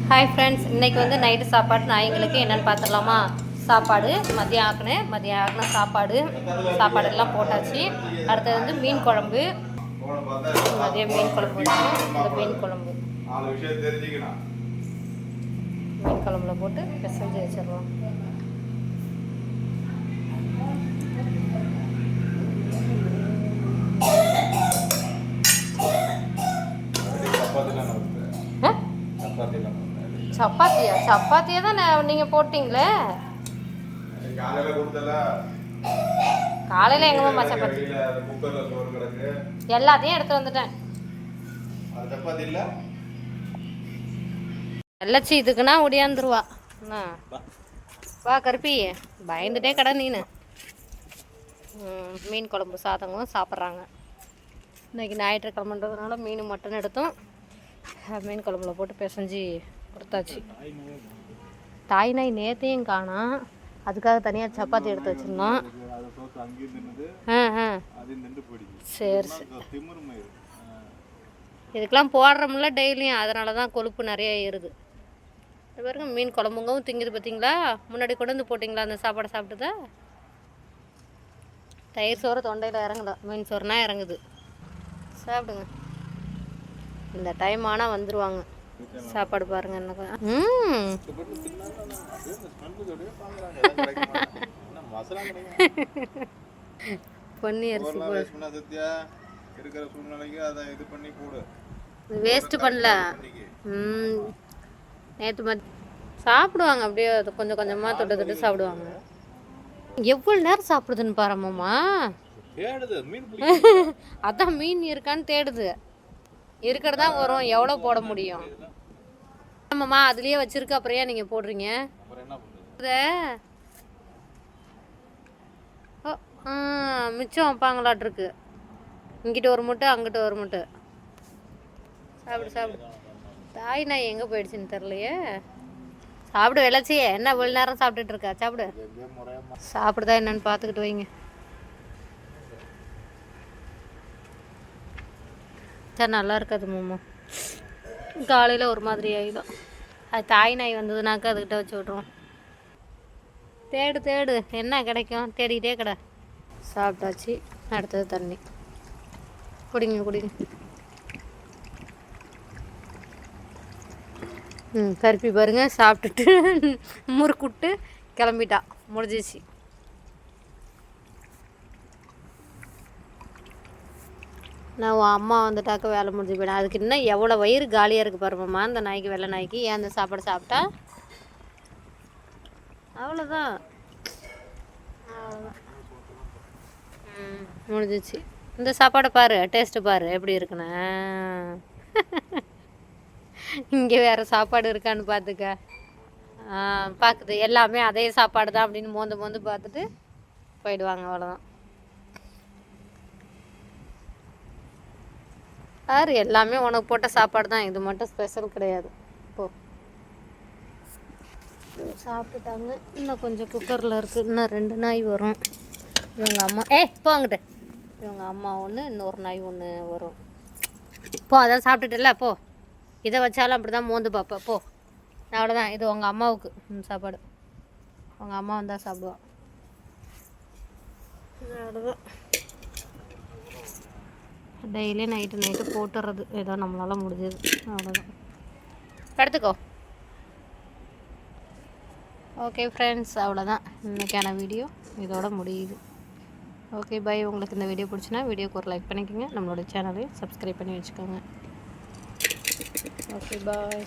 Hi friends, இன்றைக்கி வந்து night சாப்பாடு நாய்ங்களுக்கு என்னென்னு பார்த்துடலாமா? சாப்பாடு மதியம் ஆக்கின சாப்பாடெல்லாம் போட்டாச்சு. அடுத்தது வந்து மீன் குழம்பு, மதியம் மீன் குழம்பு இந்த மீன் குழம்புல போட்டு பிசைஞ்சு வச்சிடலாம். சப்பாத்தியா தான் நீங்கள் போட்டிங்களே காலையில் எங்கம்மா சப்பாத்தி எல்லாத்தையும் எடுத்து வந்துட்டேன். வெள்ளச்சி இதுக்குன்னா ஒடியாந்துருவா. வா கருப்பி, பயந்துட்டே கடை நீனு. மீன் குழம்பு சாதங்களும் சாப்பிட்றாங்க. இன்றைக்கி ஞாயிற்றுக்கிழமைன்றதுனால மீன் மட்டன் எடுத்தோம். மீன் குழம்புல போட்டு பிசைஞ்சு கொடுத்தாச்சு. தாய் நாய் நேத்தையும் காணோம், அதுக்காக தனியாக சப்பாத்தி எடுத்து வச்சிருந்தோம். சரி சரி, இதுக்கெல்லாம் போடுறோம்ல டெய்லியும், அதனால தான் கொழுப்பு நிறைய ஏறுது. பாருங்க, மீன் குழம்புங்கவும் திங்குது பார்த்தீங்களா? முன்னாடி கொண்டு வந்து போட்டிங்களா அந்த சாப்பாடை சாப்பிட்டுதா? தயிர் சோறு தொண்டையில் இறங்குதா, மீன் சோறுனா இறங்குது. சாப்பிடுங்க. இந்த டைம் ஆனால் வந்துடுவாங்க. சாப்பாடு பாருங்க என்ன. பொன்னி அரிசி வேஸ்ட் பண்ணல. நேற்று சாப்பிடுவாங்க, அப்படியே கொஞ்சம் கொஞ்சமாக தொட்டு சாப்பிடுவாங்க. எவ்வளோ நேரம் சாப்பிடுதுன்னு பாருமாம்மா. அதான் மீன் இருக்கான்னு தேடுது. இருக்கிறதா வரும், எவ்வளோ போட முடியும்? ஆமாம்மா, அதுலேயே வச்சுருக்கு. அப்புறம் ஏன் நீங்கள் போடுறீங்க? மிச்சம் வைப்பாங்களாட்ருக்கு. இங்கிட்ட ஒரு முட்டை, அங்கிட்ட ஒரு முட்டை. சாப்பிடு. தாய் நாய் எங்கே போயிடுச்சுன்னு தெரிலையே. சாப்பிடு வெள்ளச்சியே, என்ன இவ்வளோ நேரம் சாப்பிட்டுட்டு இருக்கா? சாப்பிடுதா என்னன்னு பார்த்துக்கிட்டு வைங்க. சரி, நல்லா இருக்காது மாமா. காலையில் ஒரு மாதிரி ஆகிடும். அது தாய் நாய் வந்ததுனாக்கா அதுக்கிட்ட வச்சு விட்ருவோம். தேடு என்ன கிடைக்கும் தேடிக்கிட்டே கடை. சாப்பிட்டாச்சு. அடுத்தது தண்ணி குடிங்க. கருப்பி பாருங்க, சாப்பிட்டுட்டு முறுக்குட்டு கிளம்பிட்டா. முடிஞ்சிச்சு. நான் உன் அம்மா வந்துட்டாக்க வேலை முடிஞ்சு போயிடும். அதுக்கு இன்னும் எவ்வளோ வயிறு காலியாக இருக்குது பாருமாம்மா அந்த நாய்க்கு, வெள்ளை நாய்க்கு. ஏன் அந்த சாப்பாடு சாப்பிட்டா அவ்வளோதான். முடிஞ்சிச்சு. இந்த சாப்பாடை பாரு, டேஸ்ட்டு பாரு எப்படி இருக்குன்னு. இங்கே வேறு சாப்பாடு இருக்கான்னு பார்த்துக்க. பார்க்குது எல்லாமே அதே சாப்பாடு தான் அப்படின்னு மோந்து பார்த்துட்டு போயிடுவாங்க. அவ்வளோதான். பாரு, எல்லாமே உனக்கு போட்ட சாப்பாடு தான், இது மட்டும் ஸ்பெஷல் கிடையாது. போ, சாப்பிட்டுட்டாங்க. இன்னும் கொஞ்சம் குக்கரில் இருக்குது. இன்னும் 2 நாய் வரும். இவங்க அம்மா போங்கிட்ட. இவங்க அம்மா ஒன்று, இன்னொரு நாய் ஒன்று வரும். போ, அதான் சாப்பிட்டுட்டுல போ. இதை வச்சாலும் அப்படி தான் மோந்து பார்ப்பேன். போ, அவ்வளோதான். இது உங்கள் அம்மாவுக்கு சாப்பாடு. உங்கள் அம்மா வந்தால் சாப்பிடுவான். அவ்வளோதான். டெய்லி நைட்டு போட்டுறது ஏதோ நம்மளால் முடிஞ்சது. அவ்வளோதான். படுத்துக்கோ. ஓகே ஃப்ரெண்ட்ஸ், அவ்வளோதான் இன்றைக்கான வீடியோ இதோட முடியுது. Okay bye. உங்களுக்கு இந்த வீடியோ பிடிச்சினா வீடியோக்கு ஒரு லைக் பண்ணிக்கோங்க. நம்மளோட சேனலையும் சப்ஸ்கிரைப் பண்ணி வச்சுக்கோங்க. Okay bye.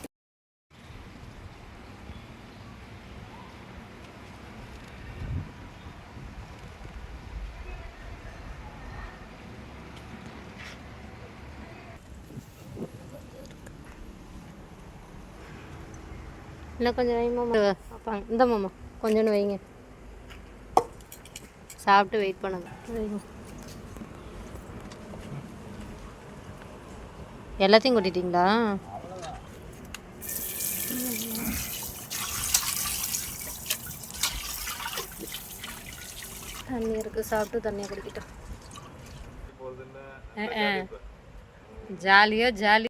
இன்னும் கொஞ்சம் வைமாமா. வைப்பாங்க. இந்த மாமா கொஞ்சோன்னு வைங்க. சாப்பிட்டு வெயிட் பண்ணுங்க. வைங்க. எல்லாத்தையும் கொட்டிட்டீங்களா? தண்ணி இருக்குது, சாப்பிட்டு தண்ணியை குடிக்கிட்டோம். ஜாலியோ ஜாலி.